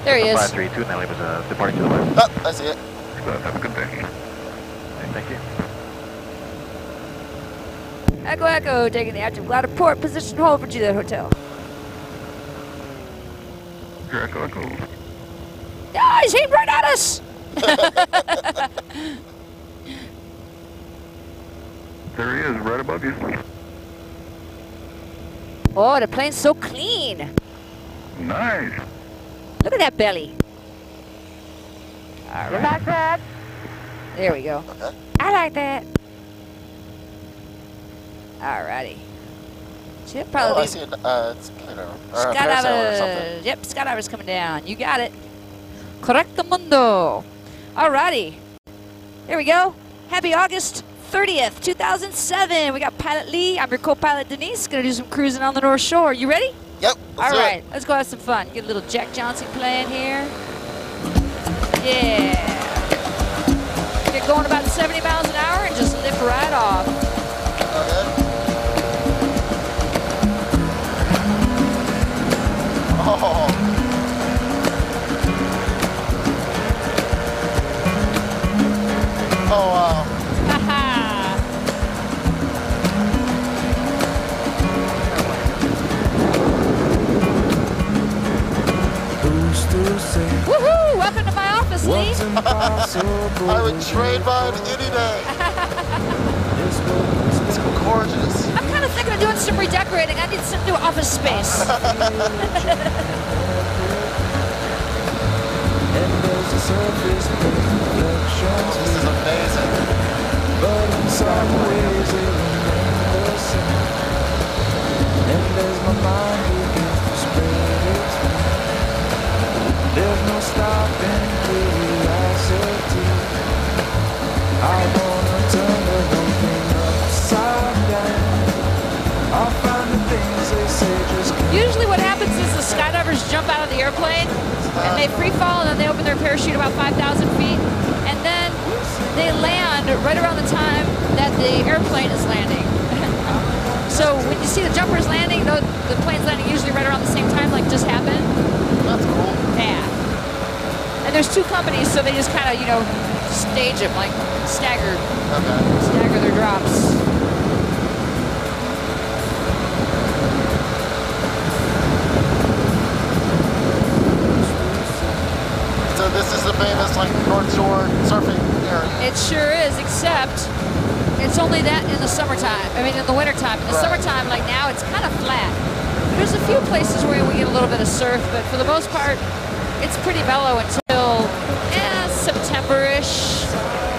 There he is. 532, Nelly was departing to the west. Oh, I see it. Have a good day. Thank you. Echo Echo, taking the active glider port, position hold for Juliet Hotel. Echo Echo. Oh, he's aimed right at us! There he is, right above you. Oh, the plane's so clean. Nice. Look at that belly. All right. You like that? There we go. Okay. I like that. Alrighty. Should Oh, probably I see it. It's kind of or something. Skydiver. Yep, Skydiver's coming down. You got it. Correctamundo. Alrighty. Here we go. Happy August 30th, 2007. We got Pilot Lee. I'm your co-pilot Denise. Gonna do some cruising on the North Shore. You ready? Yep. All right. Let's go have some fun. Get a little Jack Johnson playing here. Yeah. Get going about 70 miles an hour and just lift right off. Okay. Oh. Oh, wow. Haha. Woohoo! Welcome to my office, Lee. I would trade mine any day. It's gorgeous. I'm kind of thinking of doing some redecorating. I need some new office space. This is amazing. But in some ways it remains the same. And as my mind begins to spread its wings, there's no stopping curiosity. I wanna turn the whole thing upside down. I'll find the things they say just can't. Usually what happens is the skydivers jump out of the airplane and they free fall and then they open their parachute about 5,000 feet and then they land right around the time that the airplane is landing. So when you see the jumpers landing, the plane's landing usually right around the same time, like just happened. That's cool. Yeah. And there's two companies, so they just kind of, you know, stage them, like stagger their drops. So this is the famous like North Shore surfing area. It sure is, except it's only that in the summertime. I mean, in the wintertime. In the summertime, like now, it's kind of flat. There's a few places where we get a little bit of surf, but for the most part, it's pretty mellow until September-ish.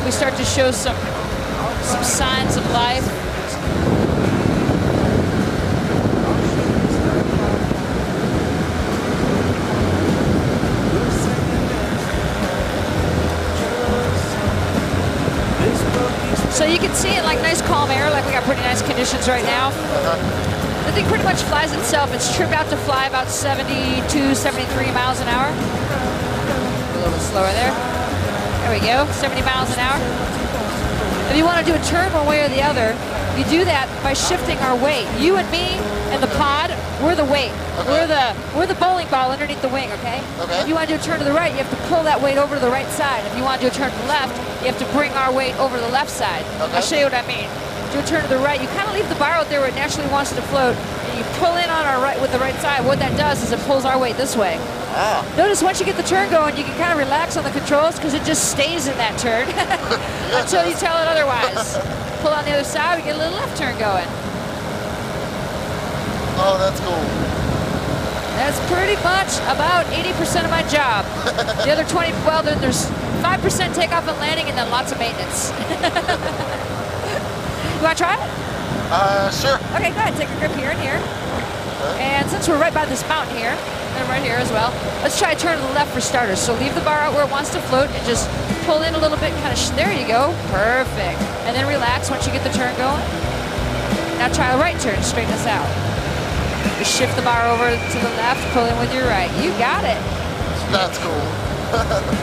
We start to show some signs of life. So you can see it like nice calm air, like we got pretty nice conditions right now. The thing pretty much flies itself. It's trimmed out to fly about 72, 73 miles an hour. A little bit slower there. There we go, 70 miles an hour. If you want to do a turn one way or the other, you do that by shifting our weight. You and me and the pod, we're the weight. Okay. We're the bowling ball underneath the wing, okay? Okay. If you want to do a turn to the right, you have to pull that weight over to the right side. If you want to do a turn to the left, you have to bring our weight over to the left side. Okay. I'll show you what I mean. Do a turn to the right, you kind of leave the bar out there where it naturally wants to float, and you pull in on our right with the right side. What that does is it pulls our weight this way. Ah. Notice once you get the turn going, you can kind of relax on the controls because it just stays in that turn until you tell it otherwise. Pull on the other side, we get a little left turn going. Oh, that's cool. That's pretty much about 80% of my job. The other 20, well, then there's 5% takeoff and landing and then lots of maintenance. You want to try it? Sure. Okay, go ahead. Take a grip here and here. Okay. And since we're right by this mountain here, and right here as well, let's try a turn to the left for starters. So leave the bar out where it wants to float and just pull in a little bit, kind of, there you go. Perfect. And then relax once you get the turn going. Now try a right turn, straighten us out. Just shift the bar over to the left, pull in with your right. You got it. That's cool.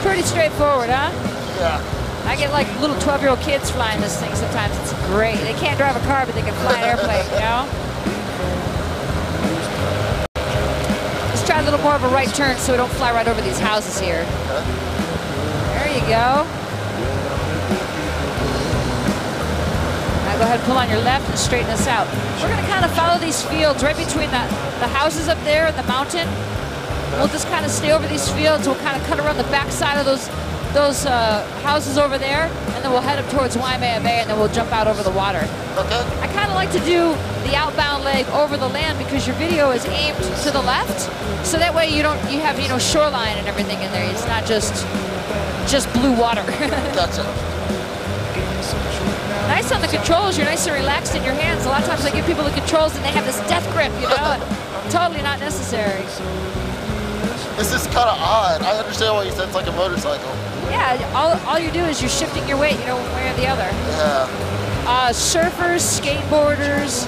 Pretty straightforward, huh? Yeah. I get like little 12-year-old kids flying this thing sometimes. It's great. They can't drive a car, but they can fly an airplane, you know? Let's try try a little more of a right turn so we don't fly right over these houses here. Okay. There you go. Now go ahead and pull on your left and straighten us out. We're going to kind of follow these fields right between the houses up there and the mountain. We'll just kind of stay over these fields. We'll kind of cut around the backside of those houses over there, and then we'll head up towards Waimea Bay, and then we'll jump out over the water. Okay. I kind of like to do the outbound leg over the land because your video is aimed to the left, so that way you have shoreline and everything in there. It's not just blue water. Gotcha. Nice on the controls. You're nice and relaxed in your hands. A lot of times I give people the controls and they have this death grip, Totally not necessary. This is kind of odd. I understand why you said it's like a motorcycle. Yeah, all you do is you're shifting your weight, one way or the other. Yeah. Surfers, skateboarders,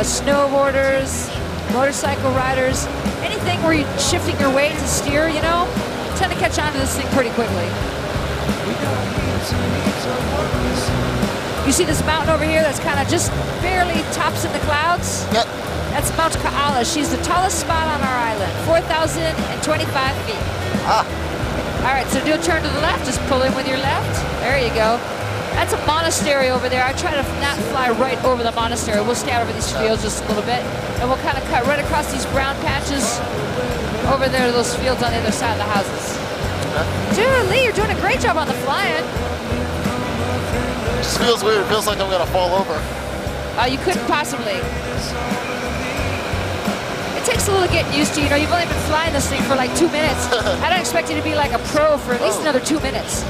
snowboarders, motorcycle riders, anything where you're shifting your weight to steer, tend to catch on to this thing pretty quickly. You see this mountain over here that's kind of just barely tops in the clouds? Yep. That's Mount Ka'ala. She's the tallest spot on our island, 4,025 feet. Ah. All right, so do a turn to the left. Just pull in with your left. There you go. That's a monastery over there. I try to not fly right over the monastery. We'll stay out over these fields just a little bit, and we'll kind of cut right across these brown patches over there to those fields on the other side of the houses. Dude, Lee, you're doing a great job on the flying. It just feels weird. It feels like I'm going to fall over. You couldn't possibly. It takes a little getting used to. You've only been flying this thing for like 2 minutes. I don't expect you to be like a pro for at least another 2 minutes.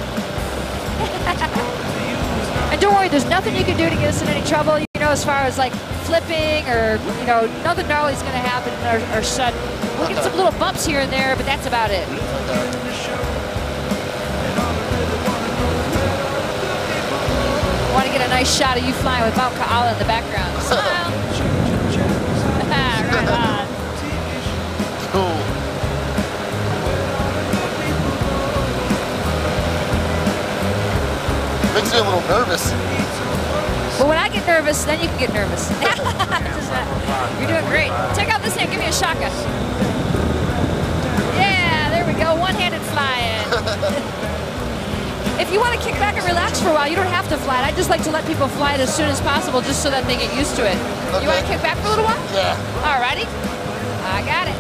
And don't worry, there's nothing you can do to get us in any trouble, as far as like flipping or, nothing gnarly is going to happen or sudden. We'll get some little bumps here and there, but that's about it. I want to get a nice shot of you flying with Mount Ka'ala in the background. Smile. Right on. Cool. Makes me a little nervous. But when I get nervous, then you can get nervous. You're doing great. Check out this hand. Give me a shaka. Yeah, there we go. One-handed flying. If you want to kick back and relax for a while, you don't have to fly it. I just like to let people fly it as soon as possible just so that they get used to it. Okay. You want to kick back for a little while? Yeah. Alrighty. I got it.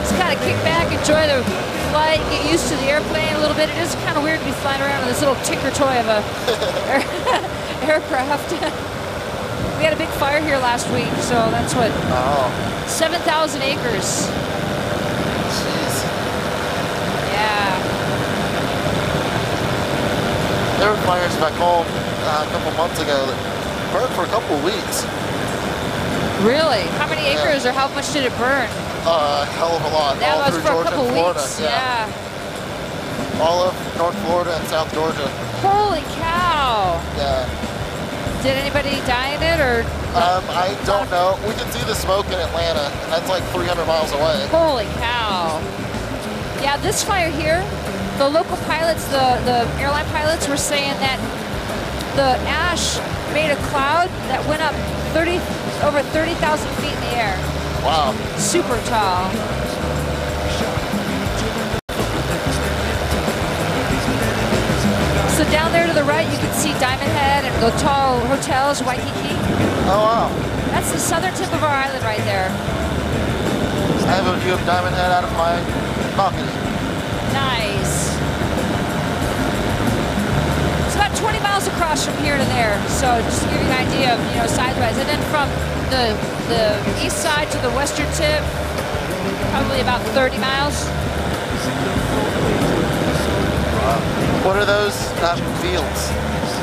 Just kind of kick back, enjoy the flight, get used to the airplane a little bit. It is kind of weird to be flying around with this little tinker toy of a aircraft. We had a big fire here last week, so that's what, 7,000 acres. There were fires back home a couple months ago that burned for a couple of weeks. Really? How many acres or how much did it burn? A hell of a lot. That all was through for Georgia a couple and Florida. weeks. Yeah. All of North Florida and South Georgia. Holy cow. Yeah. Did anybody die in it or? I don't know. We can see the smoke in Atlanta, and that's like 300 miles away. Holy cow. Yeah, this fire here, the local pilots, the airline pilots were saying that the ash made a cloud that went up over 30,000 feet in the air. Wow. Super tall. So down there to the right, you can see Diamond Head and the tall hotels, Waikiki. Oh, wow. That's the southern tip of our island right there. I have a view of Diamond Head out of my balcony. Nice. It's about 20 miles across from here to there. So just to give you an idea of, size-wise. And then from the east side to the western tip, probably about 30 miles. What are those fields?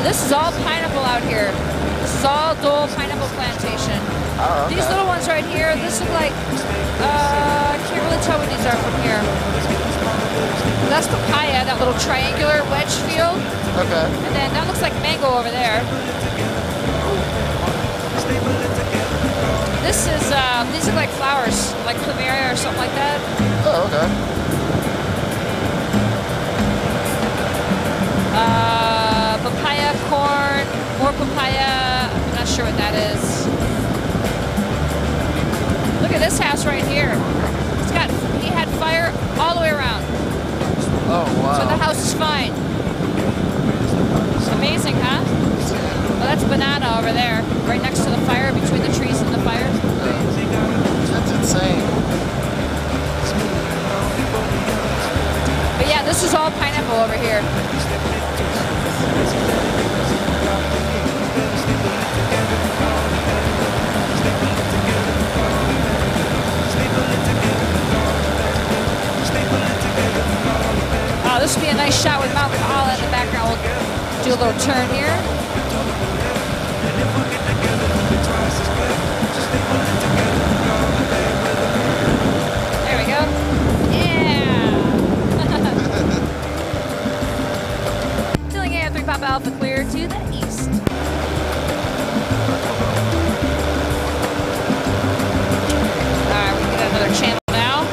This is all pineapple out here. This is all Dole pineapple plantation. Oh, okay. These little ones right here, this look like, I can't really tell what these are from here. That's papaya, that little triangular wedge field. Okay. And then that looks like mango over there. This is, these look like flowers, like plumeria or something like that. Oh, okay. Papaya, corn, more papaya. I'm not sure what that is. over here. Oh, this would be a nice shot with Mount Kaala in the background. We'll do a little turn here. There we go. Yeah. Filling in 3 Papa Alpha clear to the east. Alright, we can get another channel now.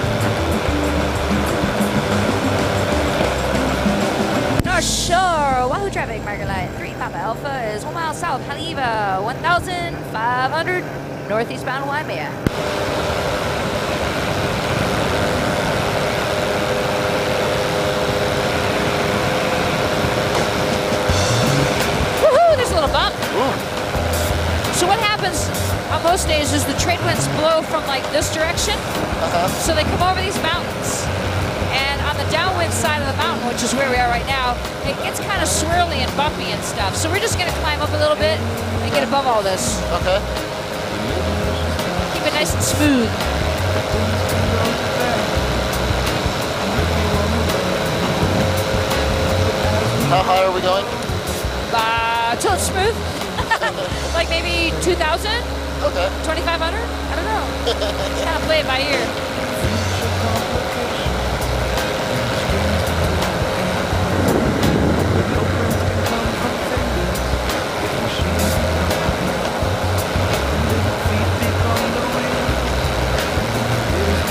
North Shore, Wahoo traffic, marker light 3 Papa Alpha is 1 mile south, Haleiwa, 1,500 northeastbound Waimea. Bump. So what happens on most days is the trade winds blow from like this direction. So they come over these mountains. And on the downwind side of the mountain, which is where we are right now, it gets kind of swirly and bumpy and stuff. So we're just going to climb up a little bit and get above all this. Okay. Keep it nice and smooth. How high are we going? Till it's smooth. Like maybe 2,000? Okay. 2,500? I don't know. Just kind of play it by ear.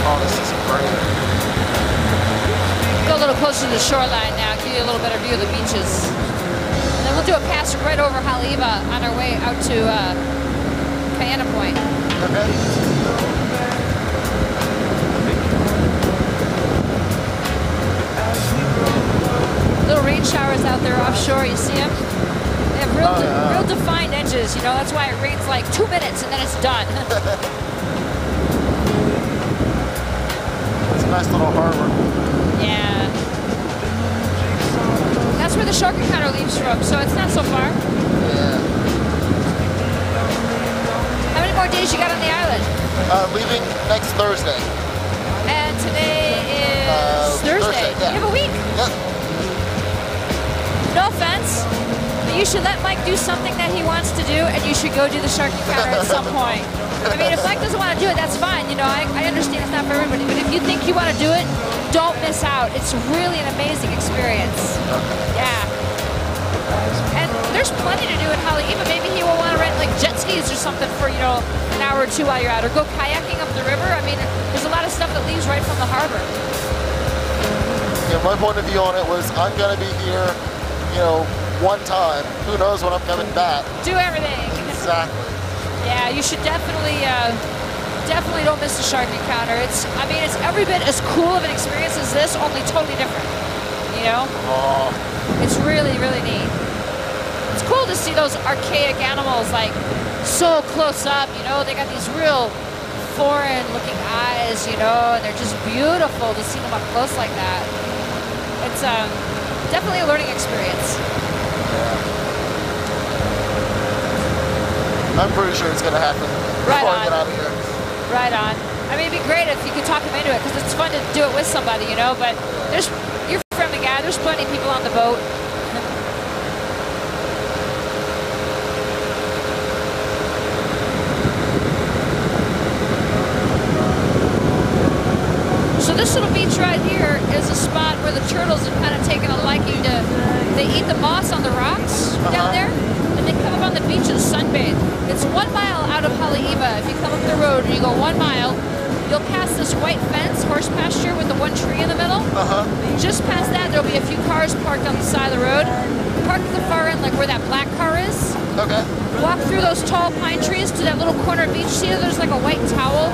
Oh, this is great. Go a little closer to the shoreline now, give you a little better view of the beaches. And then we'll do a pass right over Haleiwa on our way out to Kayana Point. Okay. Little rain showers out there offshore, you see them? They have real defined edges, you know, that's why it rains like 2 minutes and then it's done. It's a nice little harbor. Yeah. That's where the shark encounter leaves from, so it's not so far. Yeah. How many more days you got on the island? Leaving next Thursday. And today is Thursday. Yeah. You have a week. Yep. No offense, but you should let Mike do something that he wants to do, and you should go do the shark encounter at some point. I mean, if Mike doesn't want to do it, that's fine. You know, I understand it's not for everybody, but if you think you want to do it, don't miss out. It's really an amazing experience. Yeah. And there's plenty to do in Haleiwa. Maybe he will want to rent like jet skis or something for, you know, an hour or two while you're out, or go kayaking up the river. I mean, there's a lot of stuff that leaves right from the harbor. Yeah, my point of view on it was I'm going to be here, you know, one time. Who knows when I'm coming back. Do everything. Exactly. Yeah, you should definitely don't miss the shark encounter. I mean, it's every bit as cool of an experience as this, only totally different. You know? Oh. It's really, really neat. It's cool to see those archaic animals like so close up, you know? They got these real foreign looking eyes, you know, and they're just beautiful to see them up close like that. It's definitely a learning experience. I'm pretty sure it's going to happen before I get out of here. Right on. I mean, it'd be great if you could talk him into it, because it's fun to do it with somebody, you know, but you're a friendly guy. There's plenty of people on the boat. So this little beach right here is a spot where the turtles have kind of taken a liking to, they eat the moss on the rocks down there, and they come up on the beach and sunbathe. It's 1 mile out of Haleiwa. If you come up the road and you go 1 mile, you'll pass this white fence, horse pasture with the one tree in the middle. Just past that, there'll be a few cars parked on the side of the road. Park at the far end, like where that black car is. Okay. Walk through those tall pine trees to that little corner beach. See how there's like a white towel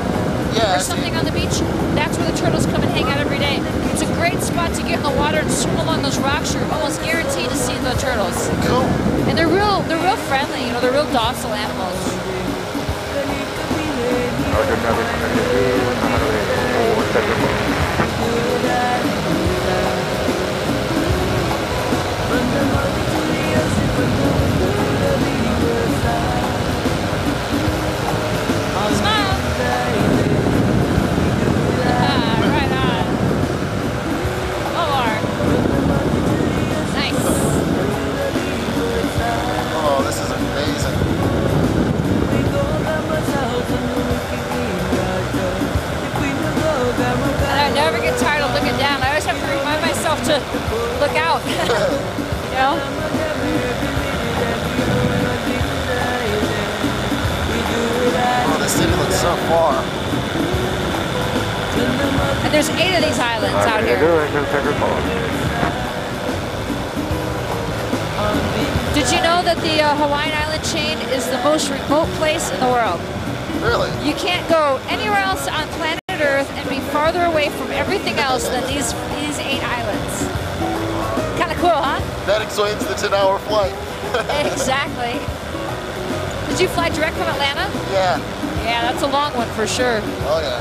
or something on the beach? That's where the turtles come and hang out every day. It's a great spot to get in the water and swim along those rocks. You're almost guaranteed to see the turtles. Cool. And they're real friendly, you know, they're real docile animals. look out. You know? Oh, the city looks so far. And there's 8 of these islands out here. Did you know that the Hawaiian island chain is the most remote place in the world? Really? You can't go anywhere else on planet Earth and be farther away from everything else than these 8 islands. Kind of cool, huh? That explains the 10-hour flight. Exactly. Did you fly direct from Atlanta? Yeah. Yeah, that's a long one for sure. Oh, yeah.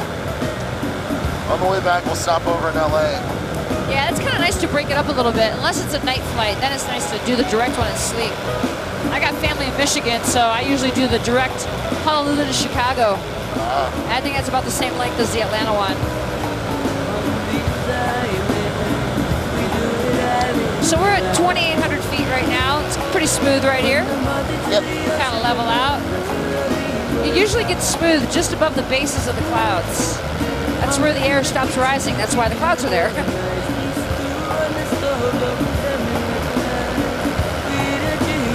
On the way back, we'll stop over in LA. Yeah, it's kind of nice to break it up a little bit. Unless it's a night flight, then it's nice to do the direct one and sleep. I got family in Michigan, so I usually do the direct Honolulu to Chicago. I think that's about the same length as the Atlanta one. So we're at 2,800 feet right now. It's pretty smooth right here. Yep. Kind of level out. It usually gets smooth just above the bases of the clouds. That's where the air stops rising. That's why the clouds are there.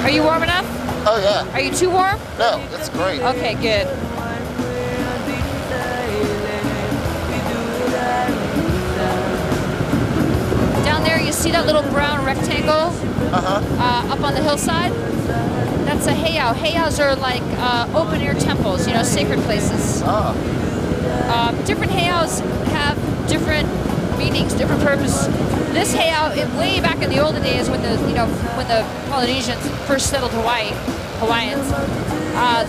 Are you warm enough? Oh, yeah. Are you too warm? No, it's great. Okay, good. Down there, you see that little brown rectangle up on the hillside? That's a heiau. Heiaus are like open-air temples, you know, sacred places. Different heiaus have different meanings, different purpose. This heiau, way back in the olden days, when the Polynesians first settled Hawaiians,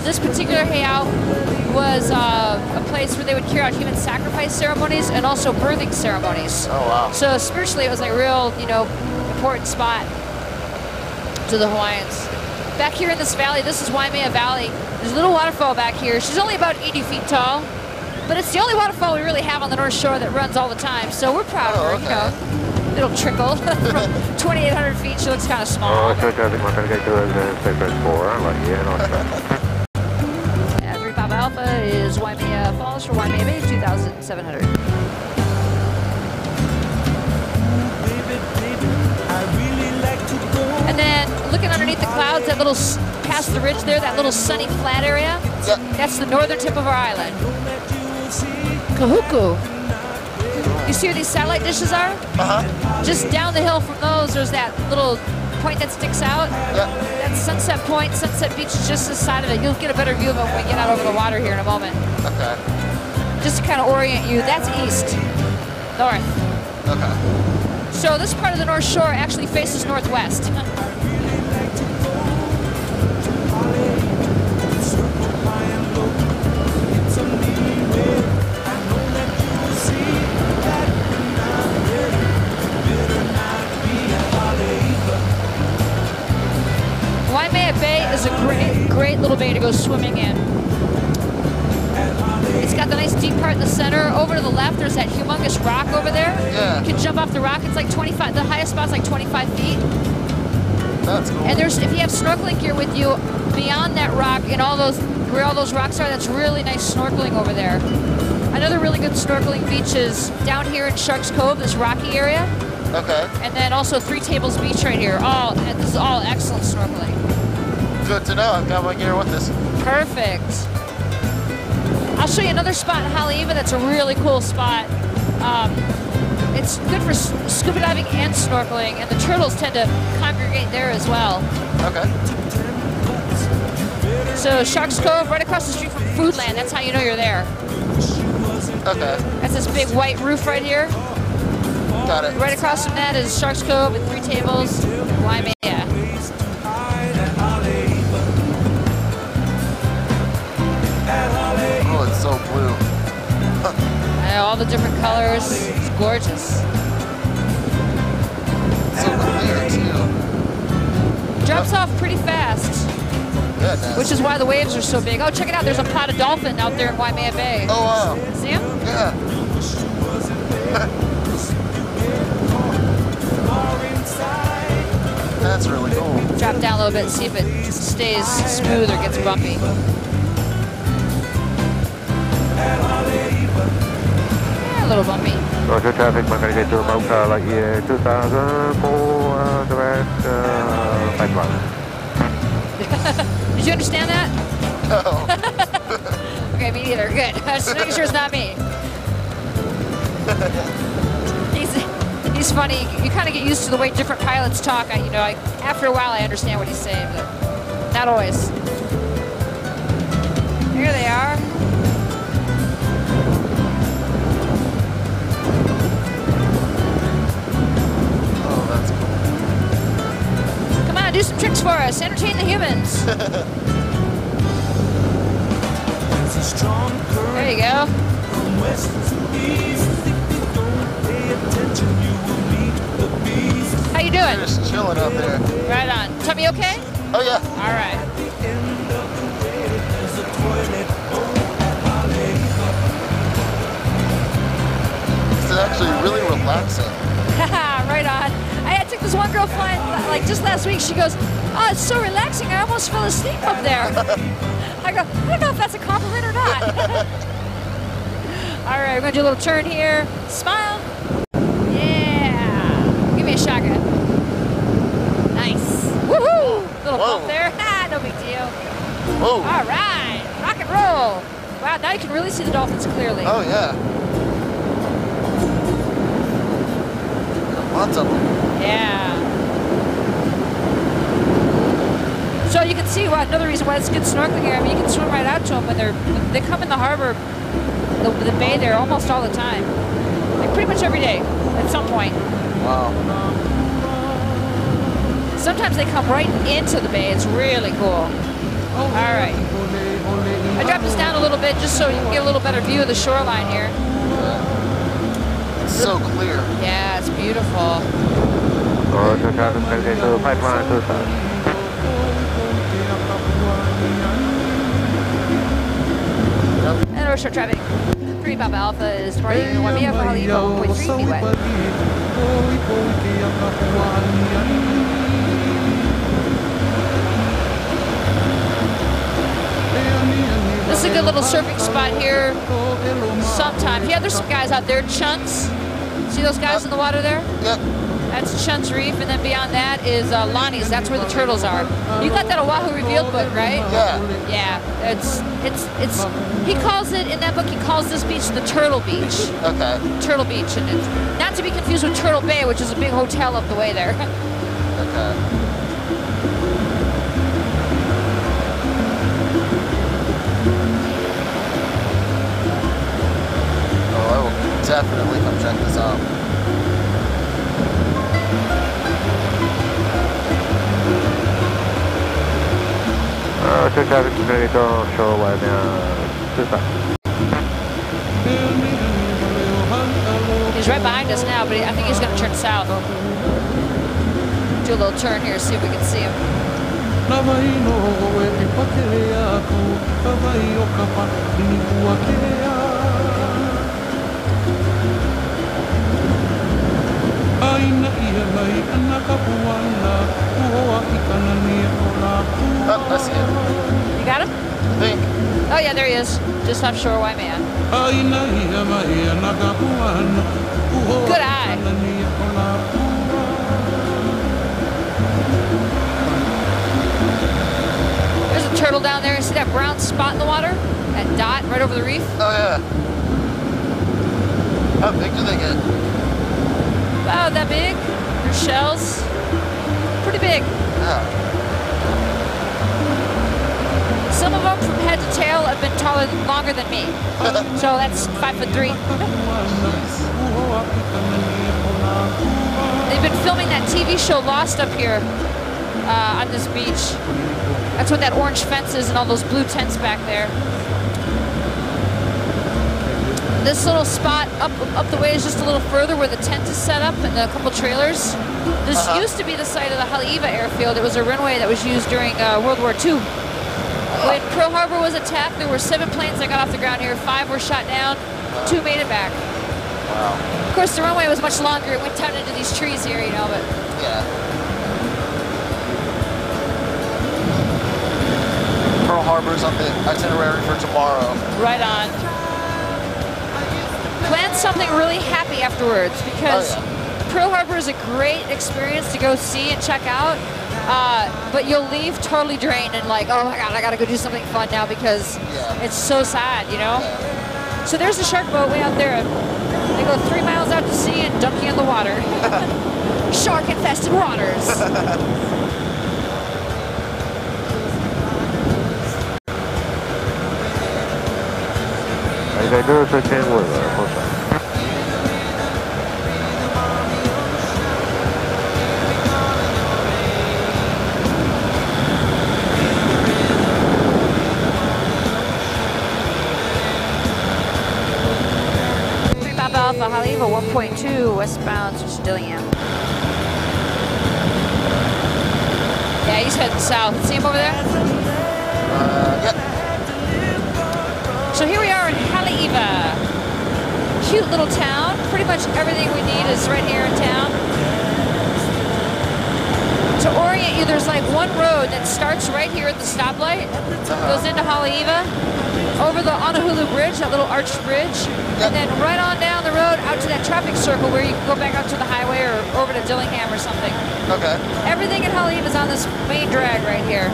this particular heiau was a place where they would carry out human sacrifice ceremonies and also birthing ceremonies. Oh, wow. So spiritually, it was like a real, important spot to the Hawaiians. Back here in this valley, this is Waimea Valley. There's a little waterfall back here. She's only about 80 feet tall, but it's the only waterfall we really have on the North Shore that runs all the time. So we're proud of her, okay. you know. Little trickle from 2,800 feet. She looks kind of small. Yeah, 3 Papa Alpha is Waimea Falls for Waimea Bay, 2,700. And then looking underneath the clouds, that little, past the ridge there, that little sunny flat area, that's the northern tip of our island. Kahuku. You see where these satellite dishes are? Just down the hill from those, there's that little point that sticks out. That's Sunset Point. Sunset Beach is just this side of it. You'll get a better view of it when we get out over the water here in a moment. Okay. Just to kind of orient you, that's east, north. Okay. So this part of the North Shore actually faces northwest. Waimea Bay is a great little bay to go swimming in. It's got the nice deep part in the center. Over to the left, there's that humongous rock over there. Yeah. You can jump off the rock. It's like 25, the highest spot's like 25 feet. That's cool. And there's, if you have snorkeling gear with you, beyond that rock and all those, where all those rocks are, that's really nice snorkeling over there. Another really good snorkeling beach is down here in Sharks Cove, this rocky area. Okay. And then also 3 Tables Beach right here. This is all excellent snorkeling. Good to know. I've got my gear with us. Perfect. I'll show you another spot in Haleiwa that's a really cool spot. It's good for scuba diving and snorkeling, and the turtles tend to congregate there as well. Okay. So Sharks Cove, right across the street from Foodland. That's how you know you're there. Okay. That's this big white roof right here. Got it. Right across from that is Sharks Cove and 3 Tables, Waimea. Oh, it's so blue. All the different colors. It's gorgeous. So clear, too. Drops off pretty fast, Goodness. which is why the waves are so big. Oh, check it out. There's a pot of dolphin out there in Waimea Bay. Oh, wow. See him? Yeah. That's really cool. Drop down a little bit and see if it stays smooth or gets bumpy. Yeah, a little bumpy. Roger traffic, Margarita to ultralight year 2000 for direct pipeline. Did you understand that? No. Okay, me neither. Good. Just making sure it's not me. He's funny. You kind of get used to the way different pilots talk. You know, after a while, I understand what he's saying, but not always. Here they are. Oh, that's cool. Come on, do some tricks for us. Entertain the humans. There you go. How you doing? Just chilling out there. Right on. Tummy okay? Oh yeah. All right. This is actually really relaxing. Right on. I took this one girl flying like just last week. She goes, "Oh, it's so relaxing. I almost fell asleep up there." I go, "I don't know if that's a compliment or not." All right, we're gonna do a little turn here. Smile. Yeah. Give me a shotgun. Nice. Woohoo! Little bump there. Ha! No big deal. Whoa. All right. Rock and roll. Wow. Now you can really see the dolphins clearly. Oh yeah. Lots of them. Yeah. So you can see another reason why it's good snorkeling here. I mean, you can swim right out to them when they come in the harbor, the bay there almost all the time. Like pretty much every day at some point. Wow. Sometimes they come right into the bay. It's really cool. All right. I dropped this down a little bit just so you can get a little better view of the shoreline here. It's so clear. Yeah, it's beautiful. Roger traffic, Margarita to pipeline to south. And our short traffic. 3 Papa Alpha is departing 1 Mia for Holly 1.3 be wet. This is a good little surfing spot here sometimes. Yeah, there's some guys out there, Chunks. See those guys in the water there? Yep. That's Chunks Reef, and then beyond that is Lonnie's. That's where the turtles are. You got that Oahu Revealed book, right? Yeah. Yeah. It's. He calls it in that book. He calls this beach the Turtle Beach. Okay. Turtle Beach, and it's not to be confused with Turtle Bay, which is a big hotel up the way there. Okay. Oh, I will definitely come check this out. Roger traffic, Margarita shoreline to south. He's right behind us now, but I think he's going to turn south. Do a little turn here, see if we can see him. Oh, I see him. You got him? I think. Oh yeah, there he is. Just offshore Waimea. Good eye. There's a turtle down there. You see that brown spot in the water? That dot right over the reef? Oh yeah. How big do they get? About that big. Their shells. Pretty big. Yeah. Some of them from head to tail have been longer than me. So that's 5'3". They've been filming that TV show Lost up here on this beach. That's what that orange fence is and all those blue tents back there. This little spot up the way is just a little further where the tent is set up and a couple trailers. This used to be the site of the Haleiwa airfield. It was a runway that was used during World War II. When Pearl Harbor was attacked, there were 7 planes that got off the ground here. 5 were shot down, 2 made it back. Wow. Of course, the runway was much longer. It went down into these trees here, you know, but... Yeah. Pearl Harbor's on the itinerary for tomorrow. Right on. Plans something really happy afterwards because Oh, yeah. Pearl Harbor is a great experience to go see and check out. But you'll leave totally drained and like, oh my God, I gotta go do something fun now because it's so sad, you know? So there's the shark boat way out there. They go 3 miles out to sea and dunk you in the water. Shark-infested waters. They do the same with her. 35 Alpha, Haleiwa 1.2, westbound to Dillingham. Yeah, he's heading south. See him over there? Yep. So here we are in Haleiwa. Cute little town. Pretty much everything we need is right here in town. To orient you, there's like one road that starts right here at the stoplight, goes into Haleiwa, over the Honolulu Bridge, that little arched bridge, and then right on down the road out to that traffic circle where you can go back out to the highway or over to Dillingham or something. Okay. Everything in Haleiwa is on this main drag right here.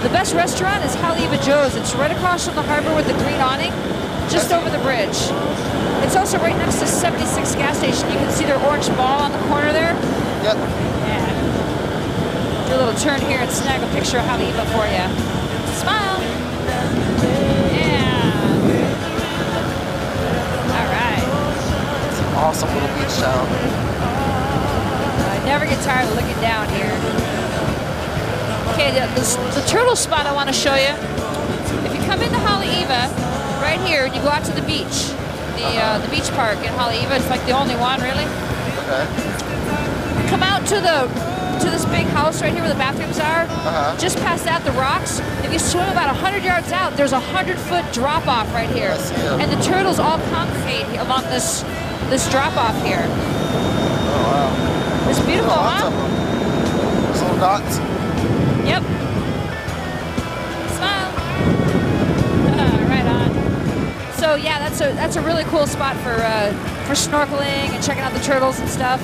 The best restaurant is Haleiwa Joe's. It's right across from the harbor with the green awning, just over the bridge. It's also right next to 76 gas station. You can see their orange ball on the corner there. Yep. Yeah. Do a little turn here and snag a picture of Haleiwa for you. Smile. Yeah. All right. It's an awesome little beach town. I never get tired of looking down here. Okay, the turtle spot I want to show you. If you come into Haleiwa, right here, and you go out to the beach, the beach park in Haleiwa, it's like the only one really. Okay. Come out to this big house right here where the bathrooms are. Just past that, the rocks. If you swim about 100 yards out, there's a 100-foot drop-off right here. And the turtles all congregate along this drop-off here. Oh, wow. It's beautiful, huh? Those little dots. Yep. Smile. Right on. So yeah, that's a really cool spot for snorkeling and checking out the turtles and stuff.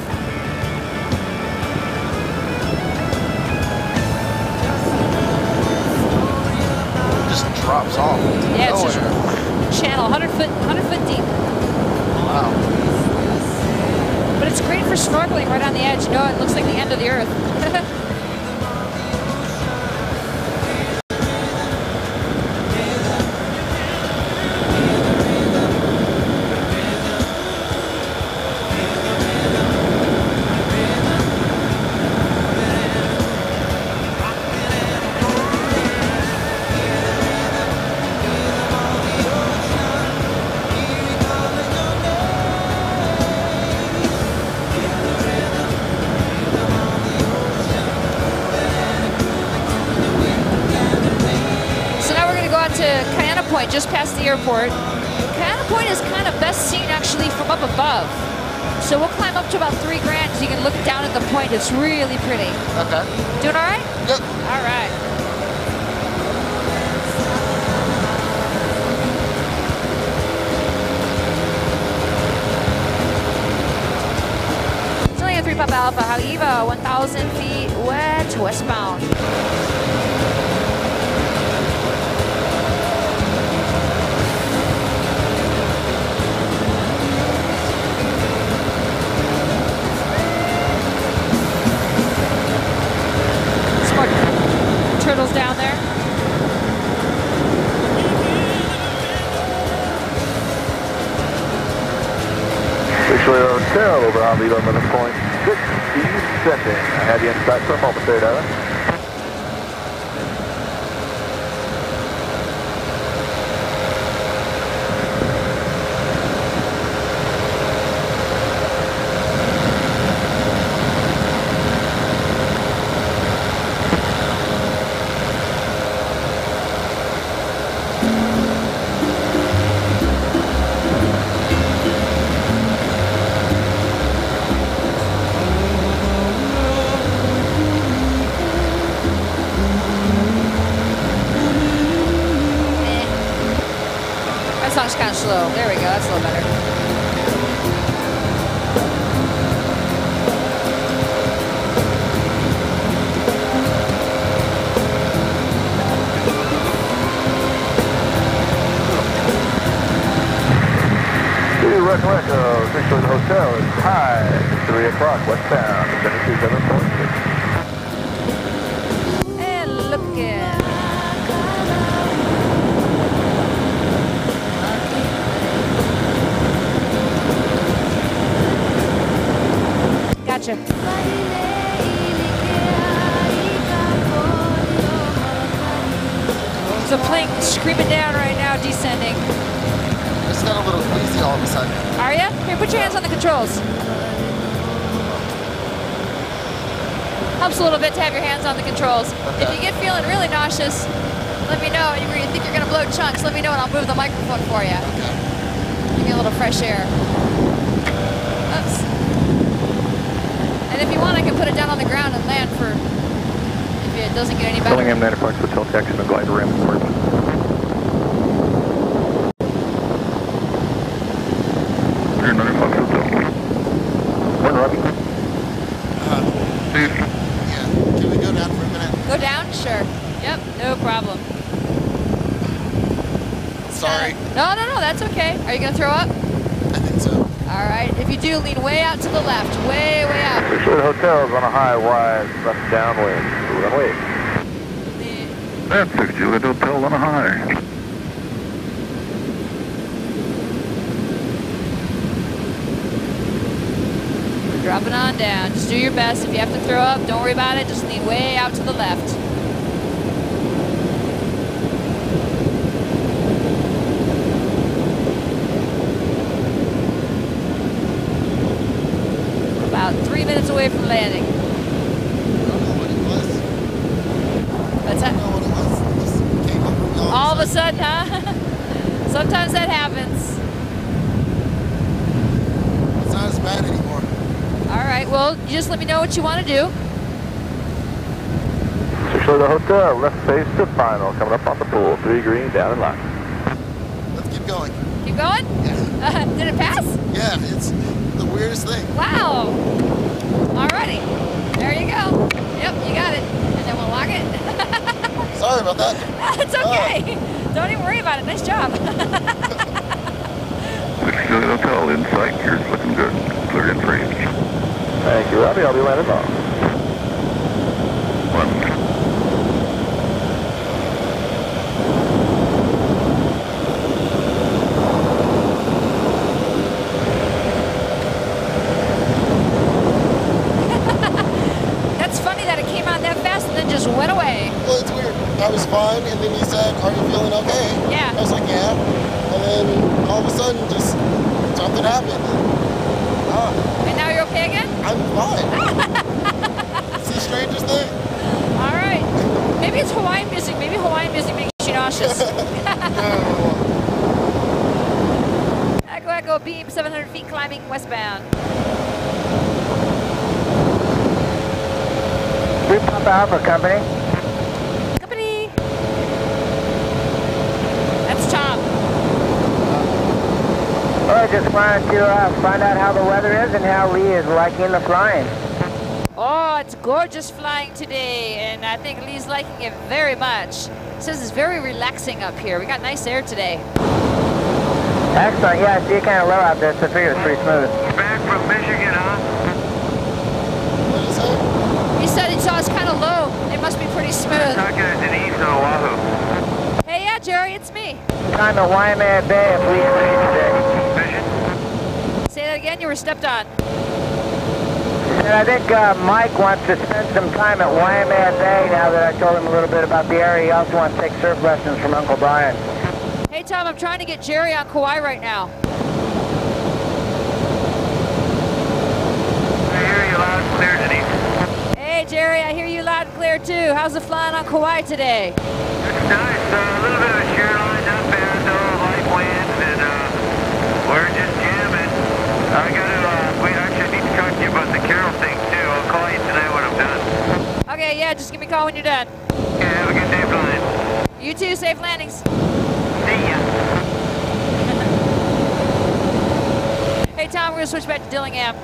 Just drops off. Yeah, it's just a channel, 100 foot deep. Wow. But it's great for snorkeling right on the edge. You know, it looks like the end of the earth. Just past the airport. Canada Point is kind of best seen actually from up above. So we'll climb up to about 3 grand so you can look down at the point. It's really pretty. Okay. Doing all right? Yep. All right. It's only a 3 Papa Alpha, Haleiwa, 1,000 feet westbound. Turtles down there. Officially on tail over Haleiwa, 11.6 seconds. I had you in sight for a moment there, darling. That song's kind of slow. There we go. That's a little better. Official hotel is high, 3 o'clock westbound, 727.6. And looking. Gotcha. So plane screaming down right now, descending. It's got a little queasy all of a sudden. Are ya? Here, put your hands on the controls. Helps a little bit to have your hands on the controls. Okay. If you get feeling really nauseous, let me know. Where you think you're gonna blow chunks, let me know and I'll move the microphone for you. Okay. Give you a little fresh air. Oops. And if you want, I can put it down on the ground and land for if it doesn't get any better. Bellingham 9 o'clock Hotel taxi and glide ram port. Here 9 o'clock Hotel. Morning, Robbie. Steve. Yeah. Can we go down for a minute? Go down? Sure. Yep, no problem. Sorry. No, that's okay. Are you gonna throw up? I think so. All right. If you do, lean way out to the left. Way out. Official hotel is on a high, wide, left downwind. Runway. That's a Juliet Hotel on a high. Dropping on down. Just do your best. If you have to throw up, don't worry about it. Just lean way out to the left. About 3 minutes away from landing. I don't know what it was. What's I that? don't know what it was. It just came over me All of a sudden, huh? Sometimes that happens. It's not as bad anymore. All right, well, you just let me know what you want to do. Official the hotel, left face to final. Coming up on the pool, 3 green, down in line. Let's keep going. Keep going? Yeah. Did it pass? Yeah, it's the weirdest thing. Wow. Alrighty. There you go. Yep, you got it. And then we'll lock it. Sorry about that. It's okay. Don't even worry about it. Nice job. Official hotel in sight, here's looking good. Clear in 3. Thank you, Robbie. I'll be landing off. 1. That's funny that it came on that fast and then just went away. Well, it's weird. I was fine, and then he said, "Are you feeling okay?" Yeah. I was like, "Yeah." And then all of a sudden, just something happened. And now you're okay again? I'm fine. It's the strangest thing. All right. Maybe it's Hawaiian music. Maybe Hawaiian music makes you nauseous. Echo, echo, beam, 700 feet climbing westbound. We Papa Alpha Company. Company. That's Tom. Well, I just wanted to find out how the weather is and how Lee is liking the flying. Oh, it's gorgeous flying today, and I think Lee's liking it very much. He says it's very relaxing up here. We got nice air today. Excellent. Yeah, I see it kind of low out there, so I figure it's pretty smooth. Back from Michigan, huh? What did he say? He said he saw us kind of low. It must be pretty smooth. Talking to Denise on Oahu. Hey, yeah, Jerry, it's me. Time at Waimea Bay if we today. Say that again. You were stepped on. And I think Mike wants to spend some time at Waimea Bay now that I told him a little bit about the area. He also wants to take surf lessons from Uncle Brian. Hey, Tom, I'm trying to get Jerry on Kauai right now. I hear you loud and clear, Denise. Hey, Jerry, I hear you loud and clear, too. How's the flying on Kauai today? It's nice. A little bit of a shear line, not bad though. Light winds, and we're just jamming. I got to. We actually need to talk to you about the Carol thing too. I'll call you tonight when I'm done. Okay, yeah, just give me a call when you're done. Okay, have a good day flying. You too, safe landings. See ya. Hey, Tom, we're going to switch back to Dillingham.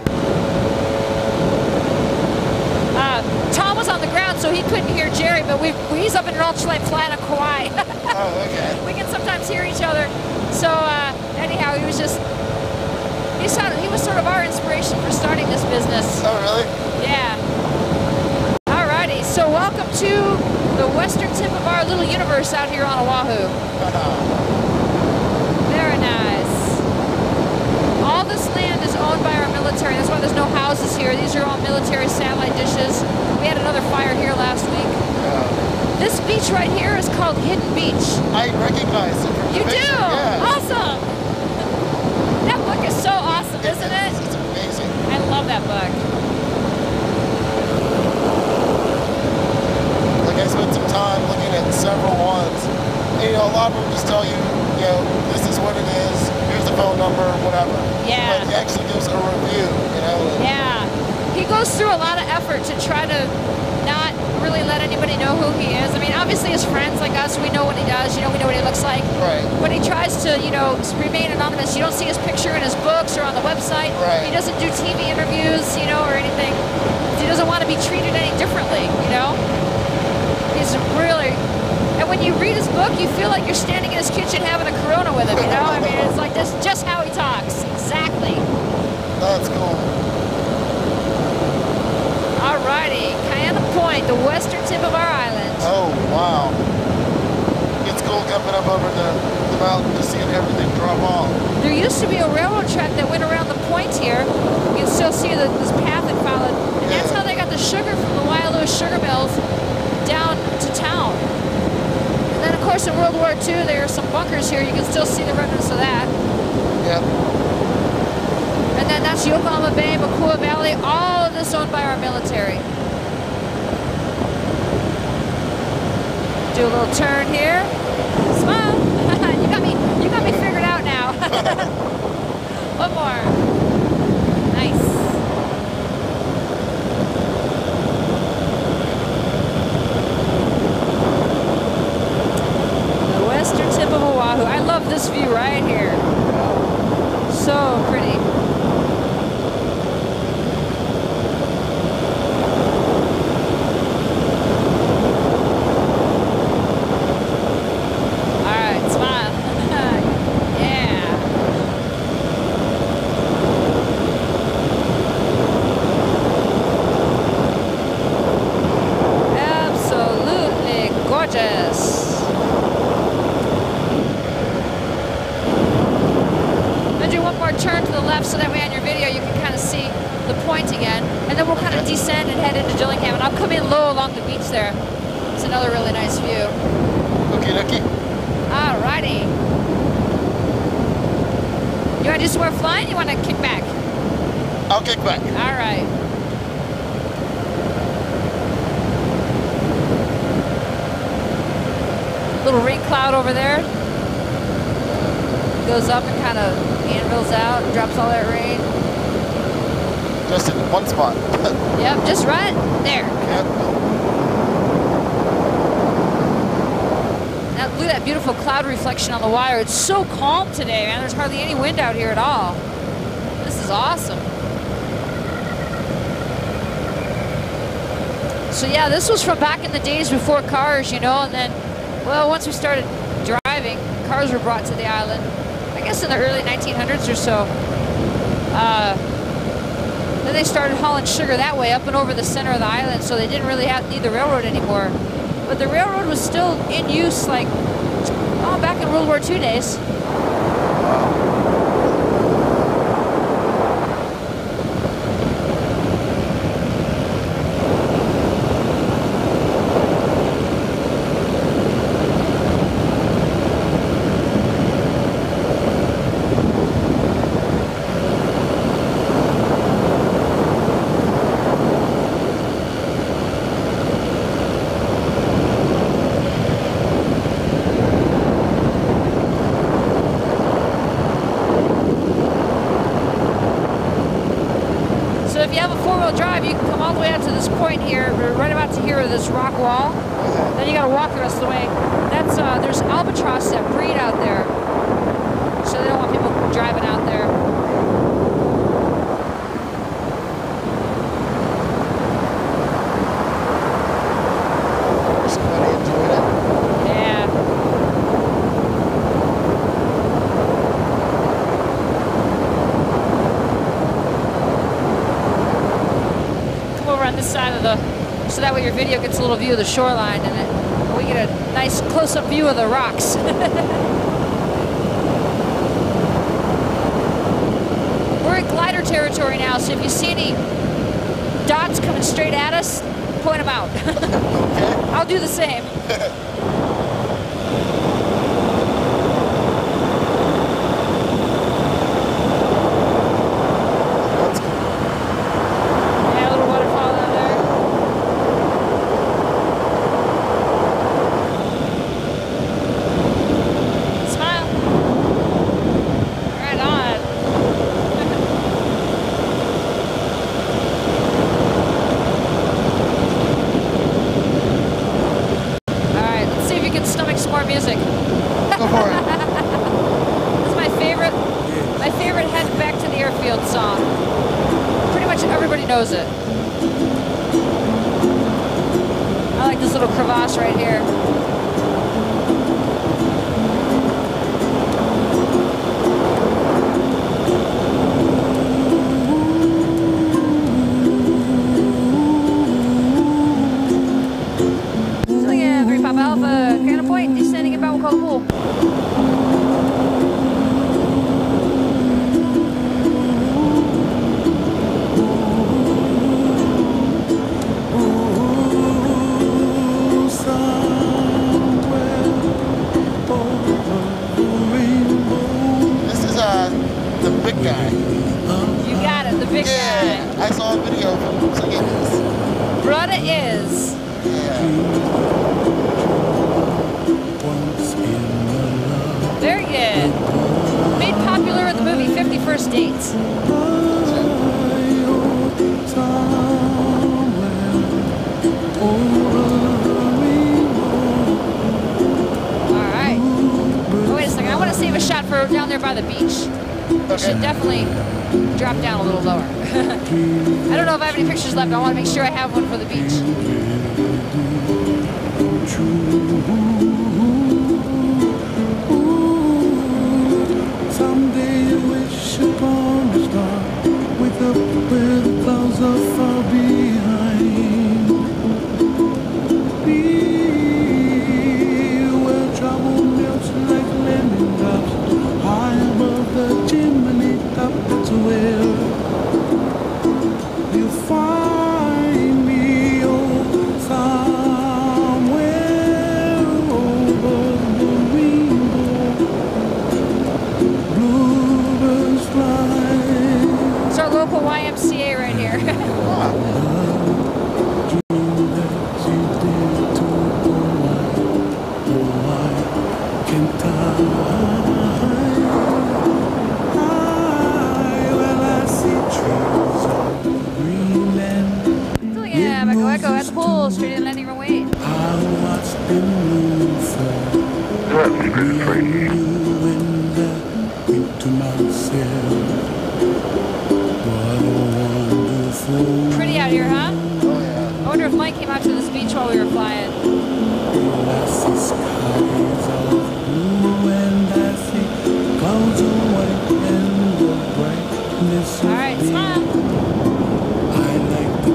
Tom was on the ground, so he couldn't hear Jerry, but he's up in an ultralight flying on Kauai. Oh, okay. We can sometimes hear each other. So, anyhow, he He was sort of our inspiration for starting this business. Oh, really? Yeah. Alrighty, so welcome to the western tip of our little universe out here on Oahu. Very nice. All this land is owned by our military. That's why there's no houses here. These are all military satellite dishes. We had another fire here last week. This beach right here is called Hidden Beach. I recognize it from the You picture, do? yeah. Awesome. That book is so awesome, isn't it? It's amazing. I love that book. Like, I spent some time looking at several ones. And, you know, a lot of them just tell you, you know, this is what it is, here's the phone number, whatever. Yeah. But he actually gives a review, you know. Yeah. He goes through a lot of effort to try to not really let anybody know who he is. I mean, obviously as friends like us, we know what he does, you know, we know what he looks like. Right. But he tries to, you know, remain anonymous. You don't see his picture in his books or on the website. Right. He doesn't do TV interviews, you know, or anything. He doesn't want to be treated any differently, you know? He's really... And when you read his book, you feel like you're standing in his kitchen having a Corona with him, you know? I mean, it's like, that's just how he talks. Exactly. That's cool. Alrighty, Cayenne Point, the western tip of our island. Oh, wow. It's cool coming up over the mountain, just seeing everything drop off. There used to be a railroad track that went around the point here. You can still see this path it followed. And that's how they got the sugar from the Waialua sugar mills down to town. And then, of course, in World War II, there are some bunkers here. You can still see the remnants of that. Yep. And then that's Yokohama Bay, Makua Valley, all of this owned by our military. Do a little turn here. Smile. you got me figured out now. One more. Nice. The western tip of Oahu. I love this view right here. So pretty. Turn to the left so that way on your video you can kind of see the point again, and then we'll kind of descend and head into Dillingham, and I'll come in low along the beach there. It's another really nice view. Okay, dokie. Alrighty. You want to do some more flying? You want to kick back? I'll kick back. Alright. Little rain cloud over there. Goes up and kind of anvils out and drops all that rain. Just in one spot. Yep, just right there. Yep. Now look at that beautiful cloud reflection on the wire. It's so calm today, man. There's hardly any wind out here at all. This is awesome. So yeah, this was from back in the days before cars, you know, and then, well, once we started driving, cars were brought to the island. I guess in the early 1900s or so. Then they started hauling sugar that way up and over the center of the island, so they didn't really need the railroad anymore. But the railroad was still in use, like, back in World War II days. Drive, you can come all the way out to this point here. We're right about to here, this rock wall. Then you got to walk the rest of the way. That's there's albatross that breed out there, so they don't want people driving out there. Somebody enjoyed it. Yeah. the side of the, so that way your video gets a little view of the shoreline and we get a nice close-up view of the rocks. We're in glider territory now, so if you see any dots coming straight at us, point them out. Okay. I'll do the same. Yeah, a little waterfall down there. Smile. Right on. Alright, let's see if you can stomach some more music. Go for it. This is my favorite head back to the airfield song. Pretty much everybody knows it. I like this little crevasse right here. Julian, 3 Papa Alpha, Cannon Point, descending inbound, we'll call the pool. This is the big guy. You got it, the big Yeah, guy. I saw a video of him singing this. Brother is. Yeah. Very good. Made popular in the movie 50 First Dates. Alright. Oh, wait a second. I want to save a shot for down there by the beach. We should definitely drop down a little lower. I don't know if I have any pictures left. I want to make sure I have one for the beach. Someday you wish upon a star, wake up where the clouds are far behind. Be where trouble melts like lemon drops, high above the chimney top. That's where you find me, oh, somewhere over the rainbow. Bluebirds fly. It's our local YMCA right here. Julian, Echo Echo at the pool, straight in landing runway. Pretty out here, huh? Oh yeah. I wonder if Mike came out to this beach while we were flying. All right, smile.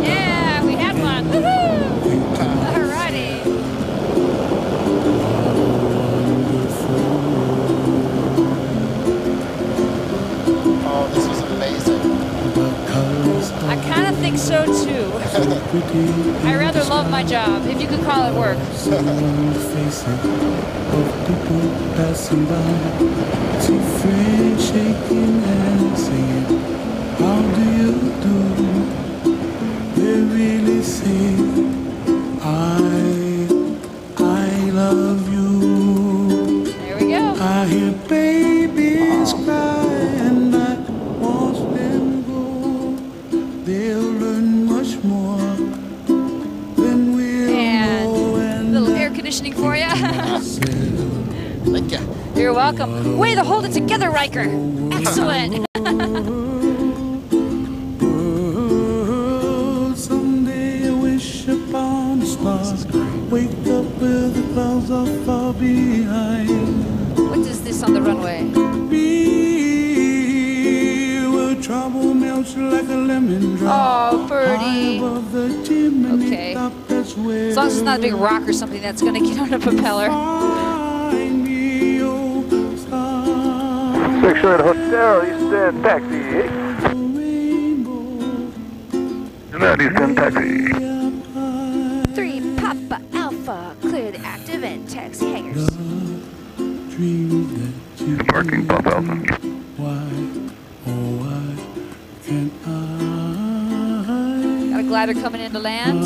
Yeah, we had one. Woohoo! All righty. Oh, this was amazing. I kind of think so too. I rather love my job, if you could call it work. Passing by, see friends shaking and singing, how do you do? They really say, I love you. There we go. I hear babies cry and I watch them go. They'll learn much more than we'll know. And a little air conditioning for you. Thank you. You're welcome. Way to hold it together, Riker. Excellent. Someday I wish upon a star. Wake up where the clouds are far behind. What is this on the runway? Be where trouble melts Oh, birdie. Okay. As long as it's not a big rock or something that's going to get on a propeller. 600 Hotel, Eastern Taxi. United Eastern Taxi. 3 Papa Alpha, clear the active and taxi hangers. Parking Papa Alpha. Got a glider coming in to land.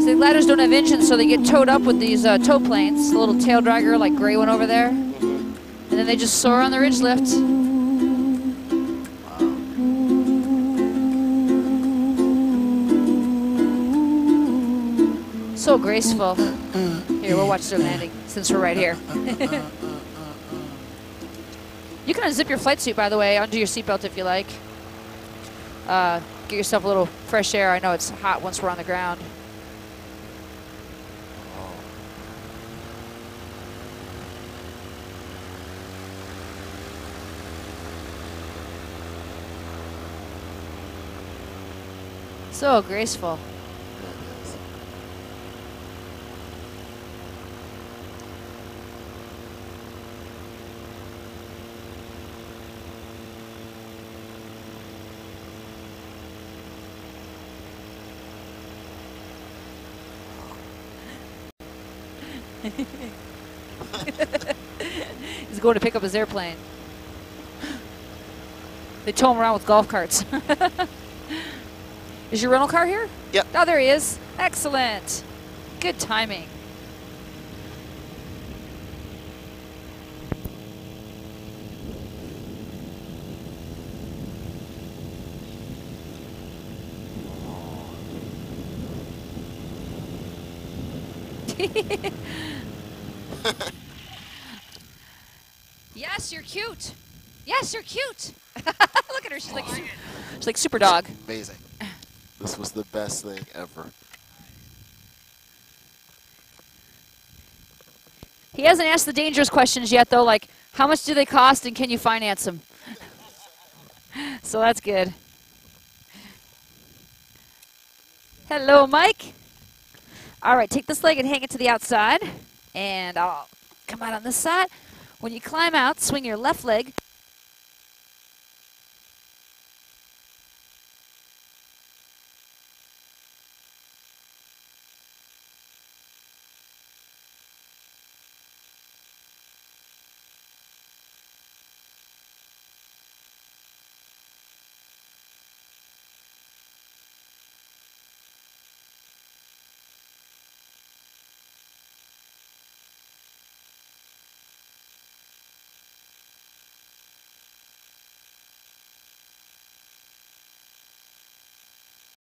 So the gliders don't have engines, so they get towed up with these tow planes. A little tail dragger, like gray one over there. And then they just soar on the ridge lift. So graceful. Here, we'll watch their landing since we're right here. You can unzip your flight suit, by the way, undo your seatbelt if you like. Get yourself a little fresh air. I know it's hot once we're on the ground. So graceful. He's going to pick up his airplane. They tow him around with golf carts. Is your rental car here? Yep. Oh, there he is. Excellent. Good timing. Yes, you're cute. Yes, you're cute. Look at her. She's like super dog. Amazing. This was the best thing ever. He hasn't asked the dangerous questions yet, though, like how much do they cost and can you finance them? So that's good. Hello, Mike. All right, take this leg and hang it to the outside. And I'll come out on this side. When you climb out, swing your left leg